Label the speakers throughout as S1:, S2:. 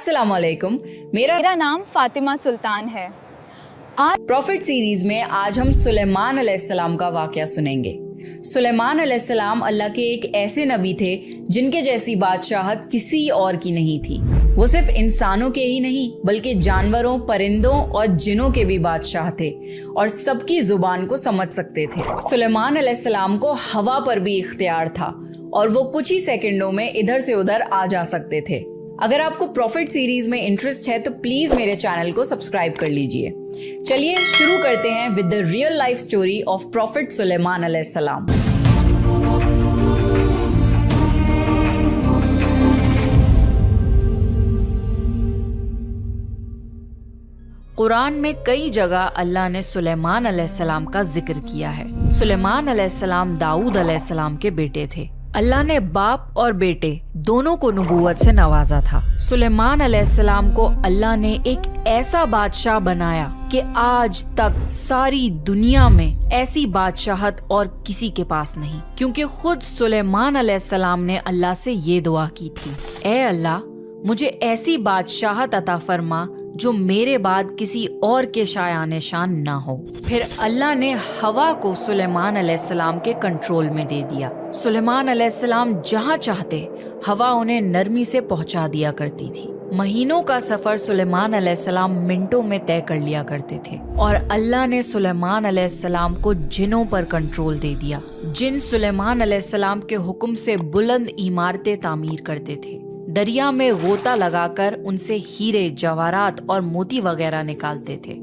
S1: अस्सलाम वालेकुम। मेरा
S2: नाम फातिमा सुल्तान है।
S1: प्रॉफिट सीरीज में आज हम सुलेमान अलैहिस्सलाम का वाकया सुनेंगे। सुलेमान अलैहिस्सलाम अल्लाह के एक ऐसे नबी थे जिनके जैसी बादशाहत किसी और की नहीं थी। वो सिर्फ इंसानों के ही नहीं बल्कि जानवरों, परिंदों और जिनों के भी बादशाह थे और सबकी जुबान को समझ सकते थे। सुलेमान अलैहिस्सलाम को हवा पर भी इख्तियार था और वो कुछ ही सेकंडों में इधर से उधर आ जा सकते थे। अगर आपको प्रॉफिट सीरीज में इंटरेस्ट है तो प्लीज मेरे चैनल को सब्सक्राइब कर लीजिए। चलिए शुरू करते हैं with the real life story of prophet Sulaiman अलैहिस्सलाम। कुरान में कई जगह अल्लाह ने सुलेमान अलैहिस्सलाम का जिक्र किया है। सुलेमान अलैहिस्सलाम दाऊद अलैहिस्सलाम के बेटे थे। अल्लाह ने बाप और बेटे दोनों को नबूवत से नवाजा था। सुलेमान अलैहिस्सलाम को अल्लाह ने एक ऐसा बादशाह बनाया कि आज तक सारी दुनिया में ऐसी बादशाहत और किसी के पास नहीं, क्योंकि खुद सुलेमान अलैहिस्सलाम ने अल्लाह से ये दुआ की थी, ऐ अल्लाह मुझे ऐसी बादशाहत अता फरमा जो मेरे बाद किसी और के शायान शान ना हो। फिर अल्लाह ने हवा को सुलेमान अलैहिस्सलाम के कंट्रोल में दे दिया। सुलेमान अलैहिस्सलाम जहाँ चाहते हवा उन्हें नरमी से पहुँचा दिया करती थी। महीनों का सफर सुलेमान अलैहिस्सलाम मिनटों में तय कर लिया करते थे और अल्लाह ने सुलेमान अलैहिस्सलाम को जिनों पर कंट्रोल दे दिया। जिन सुलेमान अलैहिस्सलाम के हुक्म से बुलंद इमारतें तामीर करते थे, दरिया में गोता लगाकर उनसे हीरे, जवाहरात और मोती वगैरह निकालते थे।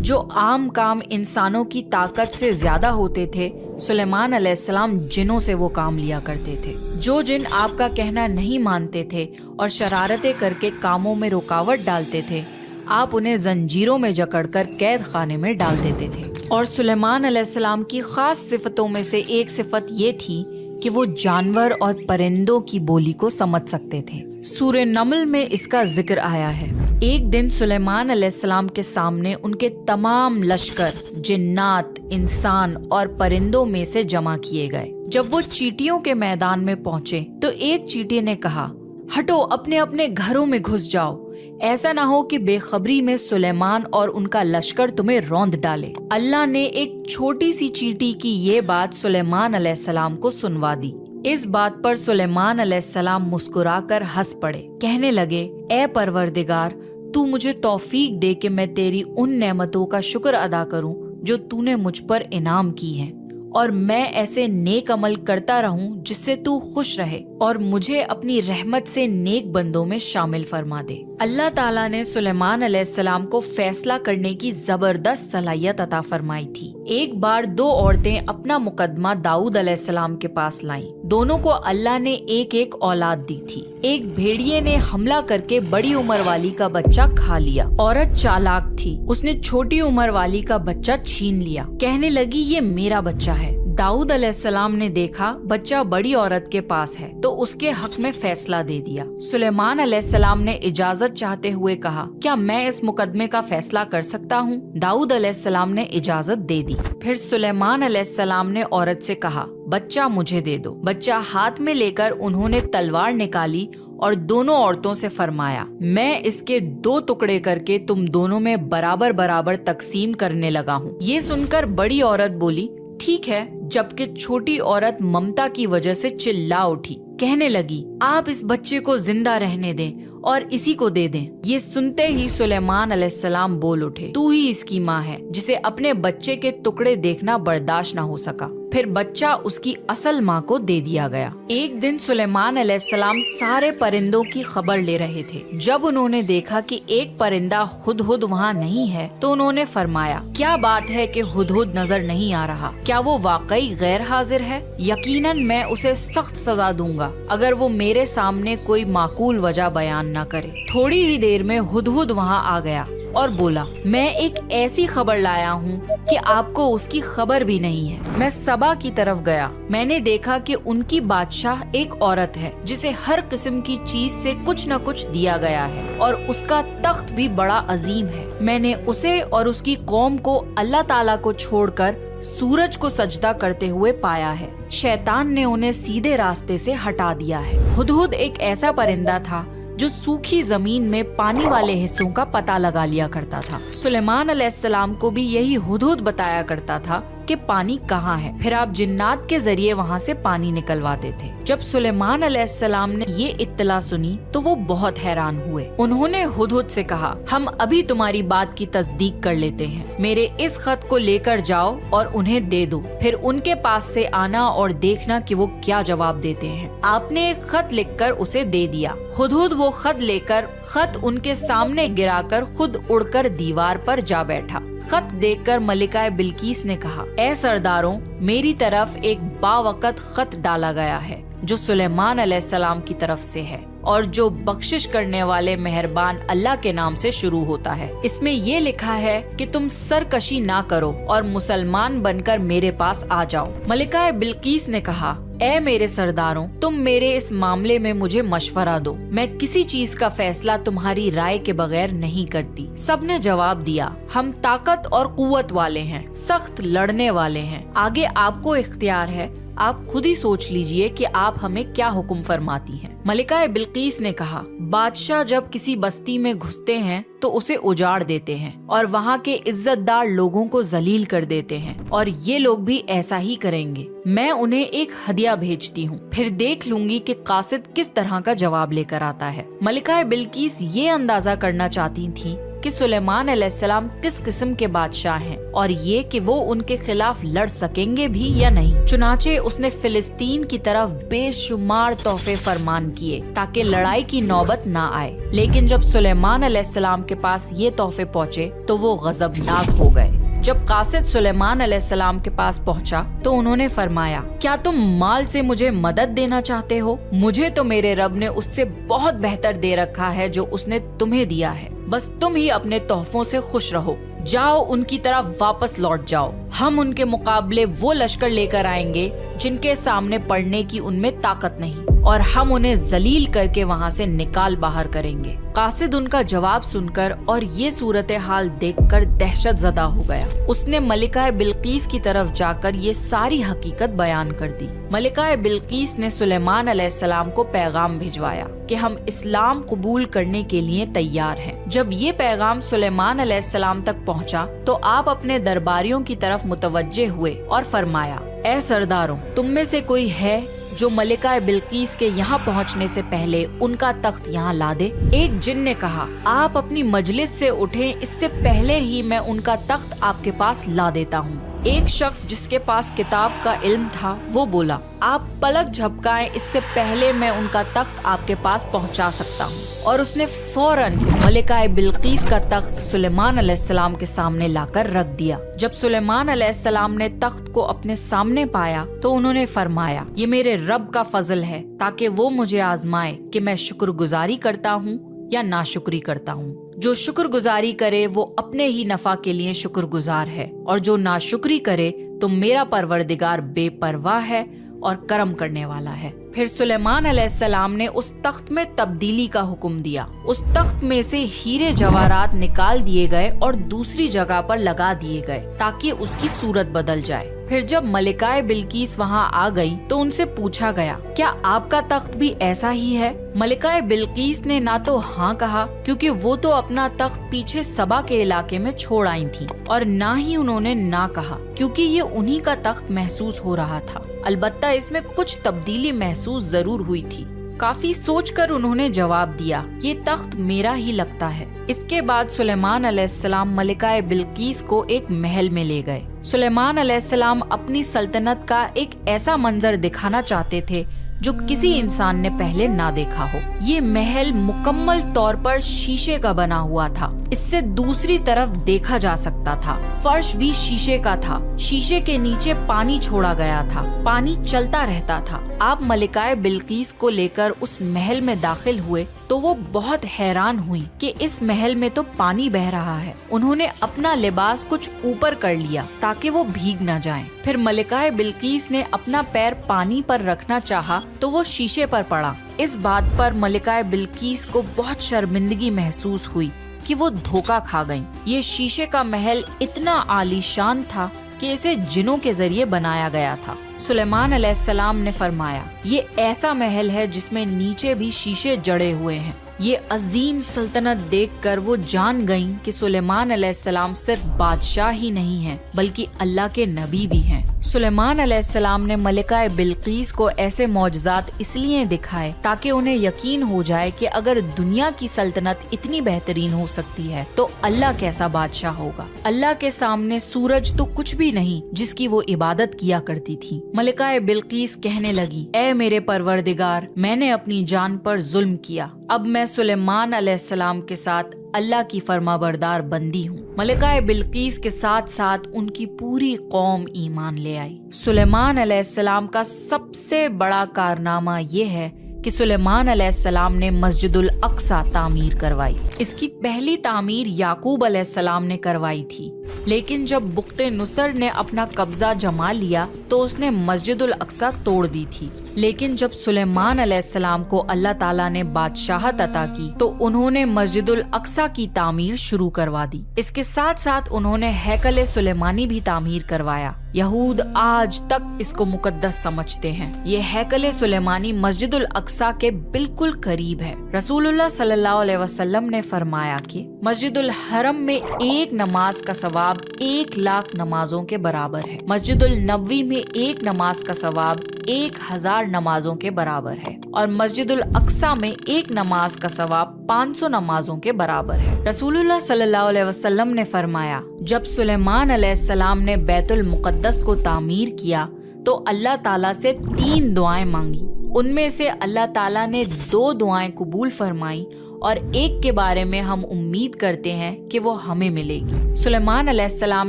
S1: जो आम काम इंसानों की ताकत से ज्यादा होते थे, सुलेमान अलैहिस्सलाम जिनों से वो काम लिया करते थे। जो जिन आपका कहना नहीं मानते थे और शरारतें करके कामों में रुकावट डालते थे, आप उन्हें जंजीरों में जकड़कर कैद खाने में डाल देते थे। और सुलेमान अलैहिस्सलाम की खास सिफतों में से एक सिफत ये थी कि वो जानवर और परिंदों की बोली को समझ सकते थे। सूरह नमल में इसका जिक्र आया है। एक दिन सुलेमान अलैहिस्सलाम के सामने उनके तमाम लश्कर जिन्नात, इंसान और परिंदों में से जमा किए गए। जब वो चींटियों के मैदान में पहुंचे तो एक चींटी ने कहा, हटो, अपने अपने घरों में घुस जाओ, ऐसा ना हो कि बेखबरी में सुलेमान और उनका लश्कर तुम्हें रौंद डाले। अल्लाह ने एक छोटी सी चींटी की ये बात सुलेमान अलैहिस्सलाम को सुनवा दी। इस बात पर सुलेमान अलैहिस्सलाम मुस्कुराकर हंस पड़े। कहने लगे, ए परवरदिगार, तू मुझे तौफीक दे कि मैं तेरी उन नेमतों का शुक्र अदा करूं जो तूने मुझ पर इनाम की हैं, और मैं ऐसे नेक अमल करता रहूं जिससे तू खुश रहे और मुझे अपनी रहमत से नेक बंदों में शामिल फरमा दे। अल्लाह ताला ने सुलेमान अलैहिस्सलाम को फैसला करने की जबरदस्त सलाहियत अता फरमाई थी। एक बार दो औरतें अपना मुकदमा दाऊद अलैहिस्सलाम के पास लाईं। दोनों को अल्लाह ने एक एक औलाद दी थी। एक भेड़िए ने हमला करके बड़ी उम्र वाली का बच्चा खा लिया। औरत चालाक थी, उसने छोटी उम्र वाली का बच्चा छीन लिया। कहने लगी, ये मेरा बच्चा है। दाऊद अलैहिस्सलाम ने देखा बच्चा बड़ी औरत के पास है तो उसके हक में फैसला दे दिया। सुलेमान अलैहिस्सलाम ने इजाजत चाहते हुए कहा, क्या मैं इस मुकदमे का फैसला कर सकता हूँ? दाऊद अलैहिस्सलाम ने इजाजत दे दी। फिर सुलेमान अलैहिस्सलाम ने औरत से कहा, बच्चा मुझे दे दो। बच्चा हाथ में लेकर उन्होंने तलवार निकाली और दोनों औरतों से फरमाया, मैं इसके दो टुकड़े करके तुम दोनों में बराबर बराबर तकसीम करने लगा हूँ। ये सुनकर बड़ी औरत बोली, ठीक है, जबकि छोटी औरत ममता की वजह से चिल्ला उठी। कहने लगी, आप इस बच्चे को जिंदा रहने दें और इसी को दे दें। ये सुनते ही सुलेमान अलैहिस्सलाम बोल उठे, तू ही इसकी माँ है, जिसे अपने बच्चे के टुकड़े देखना बर्दाश्त न हो सका। फिर बच्चा उसकी असल माँ को दे दिया गया। एक दिन सुलेमान अलैहिस्सलाम सारे परिंदों की खबर ले रहे थे। जब उन्होंने देखा कि एक परिंदा हुदहुद वहाँ नहीं है तो उन्होंने फरमाया, क्या बात है कि हुदहुद नजर नहीं आ रहा? क्या वो वाकई गैर हाजिर है? यकीनन मैं उसे सख्त सजा दूंगा अगर वो मेरे सामने कोई माकूल वजह बयान न करे। थोड़ी ही देर में हुदहुद वहाँ आ गया और बोला, मैं एक ऐसी खबर लाया हूँ कि आपको उसकी खबर भी नहीं है। मैं सबा की तरफ गया। मैंने देखा कि उनकी बादशाह एक औरत है जिसे हर किस्म की चीज से कुछ न कुछ दिया गया है और उसका तख्त भी बड़ा अजीम है। मैंने उसे और उसकी कौम को अल्लाह ताला को छोड़कर सूरज को सजदा करते हुए पाया है। शैतान ने उन्हें सीधे रास्ते से हटा दिया है। हुदहुद एक ऐसा परिंदा था जो सूखी जमीन में पानी वाले हिस्सों का पता लगा लिया करता था। सुलेमान अलैहिस्सलाम को भी यही हुदहुद बताया करता था कि पानी कहाँ है, फिर आप जिन्नात के जरिए वहाँ से पानी निकलवाते थे। जब सुलेमान अलैहिस्सलाम ने ये इत्तला सुनी तो वो बहुत हैरान हुए। उन्होंने हुदहुद से कहा, हम अभी तुम्हारी बात की तस्दीक कर लेते हैं। मेरे इस खत को लेकर जाओ और उन्हें दे दो, फिर उनके पास से आना और देखना कि वो क्या जवाब देते हैं। आपने एक खत लिखकर उसे दे दिया। हुदहुद वो खत लेकर खत उनके सामने गिराकर खुद उड़कर दीवार पर जा बैठा। खत देखकर मलिका बिल्कीस ने कहा, ए सरदारों, मेरी तरफ एक बावकत खत डाला गया है जो सुलेमान अलैहिस्सलाम की तरफ से है और जो बख्शिश करने वाले मेहरबान अल्लाह के नाम से शुरू होता है। इसमें ये लिखा है कि तुम सरकशी ना करो और मुसलमान बनकर मेरे पास आ जाओ। मलिका बिल्कीस ने कहा, ए मेरे सरदारों, तुम मेरे इस मामले में मुझे मशवरा दो। मैं किसी चीज का फैसला तुम्हारी राय के बगैर नहीं करती। सबने जवाब दिया, हम ताकत और कुव्वत वाले हैं, सख्त लड़ने वाले हैं। आगे आपको इख्तियार है, आप खुद ही सोच लीजिए कि आप हमें क्या हुक्म फरमाती हैं। मलिका बिल्कीस ने कहा, बादशाह जब किसी बस्ती में घुसते हैं तो उसे उजाड़ देते हैं और वहाँ के इज्जतदार लोगों को जलील कर देते हैं, और ये लोग भी ऐसा ही करेंगे। मैं उन्हें एक हदिया भेजती हूँ, फिर देख लूंगी कि कासिद किस तरह का जवाब लेकर आता है। मलिका बिल्कीस ये अंदाजा करना चाहती थी कि सुलेमान अलैहिस्सलाम किस किस्म के बादशाह हैं और ये कि वो उनके खिलाफ लड़ सकेंगे भी या नहीं। चुनाचे उसने फिलिस्तीन की तरफ बेशुमार तोहफे फरमान किए ताकि लड़ाई की नौबत ना आए। लेकिन जब सुलेमान अलैहिस्सलाम के पास ये तोहफे पहुँचे तो वो गजबनाक हो गए। जब कासिद सुलेमान अलैहिस्सलाम के पास पहुंचा तो उन्होंने फरमाया, क्या तुम माल से मुझे मदद देना चाहते हो? मुझे तो मेरे रब ने उससे बहुत बेहतर दे रखा है जो उसने तुम्हें दिया है। बस तुम ही अपने तोहफों से खुश रहो। जाओ, उनकी तरफ वापस लौट जाओ। हम उनके मुकाबले वो लश्कर लेकर आएंगे जिनके सामने पड़ने की उनमें ताकत नहीं, और हम उन्हें जलील करके वहाँ से निकाल बाहर करेंगे। कासिद उनका जवाब सुनकर और ये सूरत हाल देखकर दहशत ज़दा हो गया। उसने मलिका बिल्कीस की तरफ जाकर ये सारी हकीकत बयान कर दी। मलिका बिल्कीस ने सुलेमान अलैहिस्सलाम को पैगाम भिजवाया कि हम इस्लाम कबूल करने के लिए तैयार हैं। जब ये पैगाम सुलेमान अलैहिस्सलाम तक पहुंचा तो आप अपने दरबारियों की तरफ मुतवज्जे हुए और फरमाया, ए सरदारों, तुम में से कोई है जो मलिका बिल्कीस के यहाँ पहुँचने से पहले उनका तख्त यहाँ ला दे? एक जिन ने कहा, आप अपनी मजलिस से उठें, इससे पहले ही मैं उनका तख्त आपके पास ला देता हूँ। एक शख्स जिसके पास किताब का इल्म था वो बोला, आप पलक झपकाएं, इससे पहले मैं उनका तख्त आपके पास पहुंचा सकता हूं। और उसने फौरन मलिका बिल्कीस का तख्त सुलेमान अलैहिस्सलाम के सामने लाकर रख दिया। जब सुलेमान अलैहिस्सलाम ने तख्त को अपने सामने पाया तो उन्होंने फरमाया, ये मेरे रब का फजल है ताकि वो मुझे आजमाए कि मैं शुक्रगुजारी करता हूँ या नाशुक्री करता हूँ। जो शुक्रगुजारी करे वो अपने ही नफा के लिए शुक्रगुजार है, और जो नाशुक्री करे तो मेरा परवरदिगार बेपरवाह है और करम करने वाला है। फिर सुलेमान अलैहिस्सलाम ने उस तख्त में तब्दीली का हुक्म दिया। उस तख्त में से हीरे जवाहरात निकाल दिए गए और दूसरी जगह पर लगा दिए गए ताकि उसकी सूरत बदल जाए। फिर जब मलिका बिल्कीस वहाँ आ गई तो उनसे पूछा गया, क्या आपका तख्त भी ऐसा ही है? मलिका बिल्कीस ने ना तो हाँ कहा, क्योंकि वो तो अपना तख्त पीछे सबा के इलाके में छोड़ आई थी, और ना ही उन्होंने ना कहा क्योंकि ये उन्हीं का तख्त महसूस हो रहा था। अलबत्ता इसमें कुछ तब्दीली महसूस जरूर हुई थी। काफी सोचकर उन्होंने जवाब दिया, ये तख्त मेरा ही लगता है। इसके बाद सुलेमान अलैहिस्सलाम मलिका बिल्कीस को एक महल में ले गए। सुलेमान अलैहिस्सलाम अपनी सल्तनत का एक ऐसा मंजर दिखाना चाहते थे जो किसी इंसान ने पहले ना देखा हो। ये महल मुकम्मल तौर पर शीशे का बना हुआ था। इससे दूसरी तरफ देखा जा सकता था। फर्श भी शीशे का था। शीशे के नीचे पानी छोड़ा गया था। पानी चलता रहता था। आप मलिका बिल्कीस को लेकर उस महल में दाखिल हुए तो वो बहुत हैरान हुई कि इस महल में तो पानी बह रहा है। उन्होंने अपना लिबास कुछ ऊपर कर लिया ताकि वो भीग न जाएं। फिर मलिका बिल्कीस ने अपना पैर पानी पर रखना चाहा तो वो शीशे पर पड़ा। इस बात पर मलिका बिल्कीस को बहुत शर्मिंदगी महसूस हुई कि वो धोखा खा गईं। ये शीशे का महल इतना आलीशान था कि इसे जिनों के जरिए बनाया गया था। सुलेमान अलैहिस्सलाम ने फरमाया, ये ऐसा महल है जिसमें नीचे भी शीशे जड़े हुए हैं। یہ عظیم سلطنت دیکھ کر وہ جان گئیں کہ سلیمان علیہ السلام صرف بادشاہ ہی نہیں ہیں بلکہ اللہ کے نبی بھی ہیں۔ سلیمان علیہ السلام نے ملکہ بلقیس کو ایسے معجزات اس لیے دکھائے تاکہ انہیں یقین ہو جائے کہ اگر دنیا کی سلطنت اتنی بہترین ہو سکتی ہے تو اللہ کیسا بادشاہ ہوگا۔ اللہ کے سامنے سورج تو کچھ بھی نہیں جس کی وہ عبادت کیا کرتی تھی۔ ملکہ بلقیس کہنے لگی، اے میرے پروردگار، میں نے اپنی جان پر ظلم کیا، اب میں سلیمان علیہ السلام کے ساتھ اللہ کی فرما بردار بندی ہوں۔ ملکہ بلقیس کے ساتھ ساتھ ان کی پوری قوم ایمان لے آئی۔ سلیمان علیہ السلام کا سب سے بڑا کارنامہ یہ ہے کہ سلیمان علیہ السلام نے مسجد الاقصی تعمیر کروائی۔ اس کی پہلی تعمیر یعقوب علیہ السلام نے کروائی تھی، لیکن جب بخت نصر نے اپنا قبضہ جما لیا تو اس نے مسجد الاقصی توڑ دی تھی۔ لیکن جب سلیمان علیہ السلام کو اللہ تعالیٰ نے بادشاہت عطا کی تو انہوں نے مسجد الاقصی کی تعمیر شروع کروا دی۔ اس کے ساتھ ساتھ انہوں نے ہیکل سلیمانی بھی تعمیر کروایا۔ یہود آج تک اس کو مقدس سمجھتے ہیں۔ یہ ہیکل سلیمانی مسجد الاقصی کے بالکل قریب ہے۔ رسول اللہ صلی اللہ علیہ وسلم نے فرمایا کہ مسجد الحرم میں ایک نماز کا ثواب 1,00,000 نمازوں کے برابر ہے۔ مسجد النبوی میں ایک نماز کا ثواب 1,000 نمازوں کے برابر ہے، اور مسجد الاقصی میں ایک نماز کا ثواب 500 نمازوں کے برابر ہے۔ رسول اللہ صلی اللہ علیہ وسلم نے فرمایا، جب سلیمان علیہ السلام نے بیت المقدس کو تعمیر کیا تو اللہ تعالیٰ سے 3 دعائیں مانگی۔ ان میں سے اللہ تعالیٰ نے 2 دعائیں قبول فرمائیں اور ایک کے بارے میں ہم امید کرتے ہیں کہ وہ ہمیں ملے گی۔ سلیمان علیہ السلام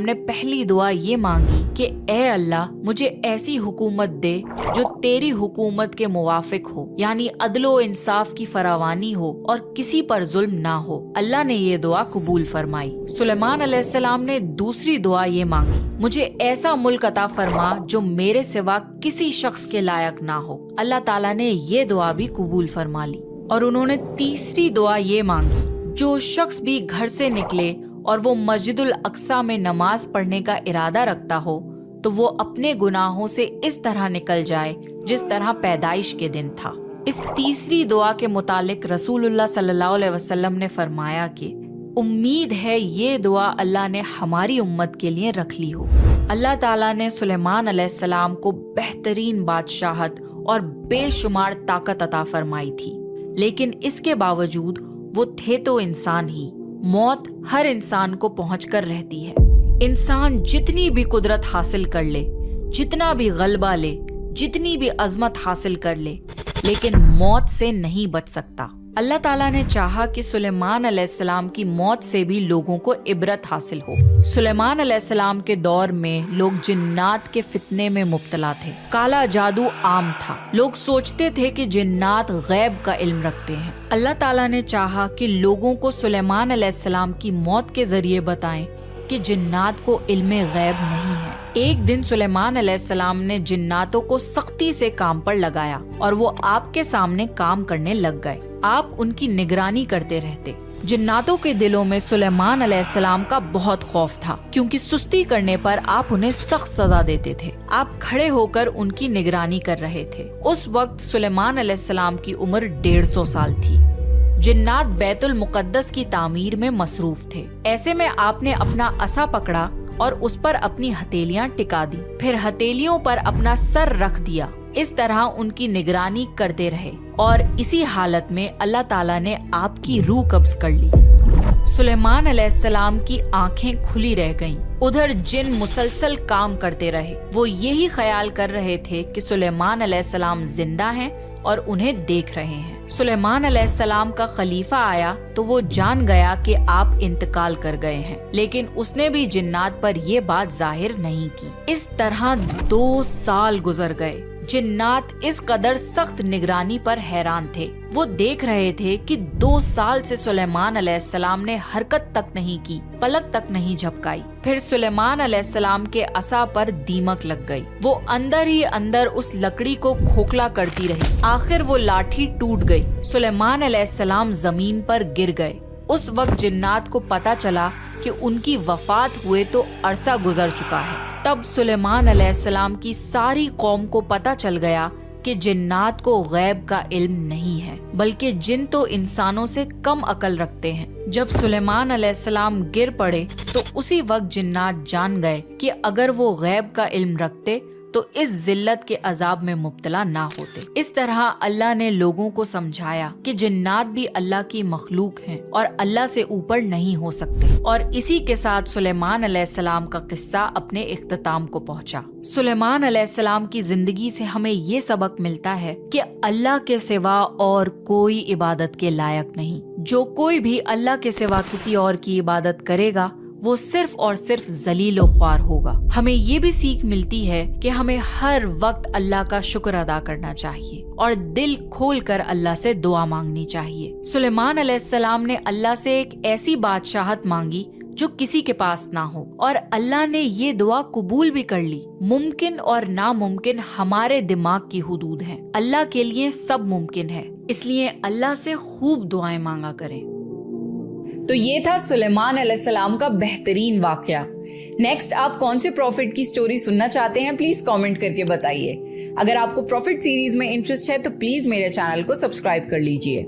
S1: نے پہلی دعا یہ مانگی کہ اے اللہ، مجھے ایسی حکومت دے جو تیری حکومت کے موافق ہو، یعنی عدل و انصاف کی فراوانی ہو اور کسی پر ظلم نہ ہو۔ اللہ نے یہ دعا قبول فرمائی۔ سلیمان علیہ السلام نے دوسری دعا یہ مانگی، مجھے ایسا ملک عطا فرما جو میرے سوا کسی شخص کے لائق نہ ہو۔ اللہ تعالیٰ نے یہ دعا بھی قبول فرما لی۔ اور انہوں نے تیسری دعا یہ مانگی، جو شخص بھی گھر سے نکلے اور وہ مسجد الاقصی میں نماز پڑھنے کا ارادہ رکھتا ہو تو وہ اپنے گناہوں سے اس طرح نکل جائے جس طرح پیدائش کے دن تھا۔ اس تیسری دعا کے متعلق رسول اللہ صلی اللہ علیہ وسلم نے فرمایا کہ امید ہے یہ دعا اللہ نے ہماری امت کے لیے رکھ لی ہو۔ اللہ تعالیٰ نے سلیمان علیہ السلام کو بہترین بادشاہت اور بے شمار طاقت عطا فرمائی تھی، لیکن اس کے باوجود وہ تھے تو انسان ہی۔ موت ہر انسان کو پہنچ کر رہتی ہے۔ انسان جتنی بھی قدرت حاصل کر لے، جتنا بھی غلبہ لے، جتنی بھی عظمت حاصل کر لے، لیکن موت سے نہیں بچ سکتا۔ اللہ تعالیٰ نے چاہا کہ سلیمان علیہ السلام کی موت سے بھی لوگوں کو عبرت حاصل ہو۔ سلیمان علیہ السلام کے دور میں لوگ جنات کے فتنے میں مبتلا تھے۔ کالا جادو عام تھا۔ لوگ سوچتے تھے کہ جنات غیب کا علم رکھتے ہیں۔ اللہ تعالیٰ نے چاہا کہ لوگوں کو سلیمان علیہ السلام کی موت کے ذریعے بتائیں کہ جنات کو علم غیب نہیں ہے۔ ایک دن سلیمان علیہ السلام نے جناتوں کو سختی سے کام پر لگایا اور وہ آپ کے سامنے کام کرنے لگ گئے۔ آپ ان کی نگرانی کرتے رہتے۔ جناتوں کے دلوں میں سلیمان علیہ السلام کا بہت خوف تھا، کیونکہ سستی کرنے پر آپ انہیں سخت سزا دیتے تھے۔ آپ کھڑے ہو کر ان کی نگرانی کر رہے تھے۔ اس وقت سلیمان علیہ السلام کی عمر 150 سال تھی۔ جنات بیت المقدس کی تعمیر میں مصروف تھے۔ ایسے میں آپ نے اپنا عصا پکڑا اور اس پر اپنی ہتھیلیاں ٹکا دی، پھر ہتھیلیوں پر اپنا سر رکھ دیا۔ اس طرح ان کی نگرانی کرتے رہے اور اسی حالت میں اللہ تعالیٰ نے آپ کی روح قبض کر لی۔ سلیمان علیہ السلام کی آنکھیں کھلی رہ گئیں۔ ادھر جن مسلسل کام کرتے رہے۔ وہ یہی خیال کر رہے تھے کہ سلیمان علیہ السلام زندہ ہیں اور انہیں دیکھ رہے ہیں۔ سلیمان علیہ السلام کا خلیفہ آیا تو وہ جان گیا کہ آپ انتقال کر گئے ہیں، لیکن اس نے بھی جنات پر یہ بات ظاہر نہیں کی۔ اس طرح 2 سال گزر گئے۔ جنات اس قدر سخت نگرانی پر حیران تھے۔ وہ دیکھ رہے تھے کہ 2 سال سے سلیمان علیہ السلام نے حرکت تک نہیں کی، پلک تک نہیں جھپکائی۔ پھر سلیمان علیہ السلام کے عصا پر دیمک لگ گئی۔ وہ اندر ہی اندر اس لکڑی کو کھوکھلا کرتی رہی۔ آخر وہ لاٹھی ٹوٹ گئی۔ سلیمان علیہ السلام زمین پر گر گئے۔ اس وقت جنات کو پتا چلا کہ ان کی وفات ہوئے تو عرصہ گزر چکا ہے۔ تب سلیمان علیہ السلام کی ساری قوم کو پتا چل گیا کہ जिन्नात को गैब का इल्म नहीं है, बल्कि जिन तो इंसानों से कम अकल रखते हैं। जब सुलेमान अलैहिस्सलाम गिर पड़े तो उसी वक्त जिन्नात जान गए कि अगर वो गैब का इल्म रखते तो इस जिल्लत के अजाब में मुब्तला ना होते। इस तरह अल्लाह ने लोगों को समझाया कि जिन्नात भी अल्लाह की मखलूक हैं और अल्लाह से ऊपर नहीं हो सकते। और इसी के साथ सुलेमान अलैहिस्सलाम का किस्सा अपने इख्तिताम को पहुंचा। सुलेमान अलैहिस्सलाम की जिंदगी से हमें ये सबक मिलता है कि अल्लाह के सिवा और कोई इबादत के लायक नहीं। जो कोई भी अल्लाह के सिवा किसी और की इबादत करेगा वो सिर्फ और सिर्फ जलील व ख्वार होगा। हमें ये भी सीख मिलती है कि हमें हर वक्त अल्लाह का शुक्र अदा करना चाहिए और दिल खोल कर अल्लाह से दुआ मांगनी चाहिए। सुलेमान अलैहिस्सलाम ने अल्लाह से एक ऐसी बादशाहत मांगी जो किसी के पास ना हो और अल्लाह ने ये दुआ कबूल भी कर ली। मुमकिन और नामुमकिन हमारे दिमाग की हुदूद हैं। अल्लाह के लिए सब मुमकिन है, इसलिए अल्लाह से खूब दुआएं मांगा करें।
S3: तो ये था सुलेमान अलैहिस्सलाम का बेहतरीन वाकया। नेक्स्ट आप कौन से प्रॉफिट की स्टोरी सुनना चाहते हैं, प्लीज कमेंट करके बताइए। अगर आपको प्रॉफिट सीरीज में इंटरेस्ट है तो प्लीज मेरे चैनल को सब्सक्राइब कर लीजिए।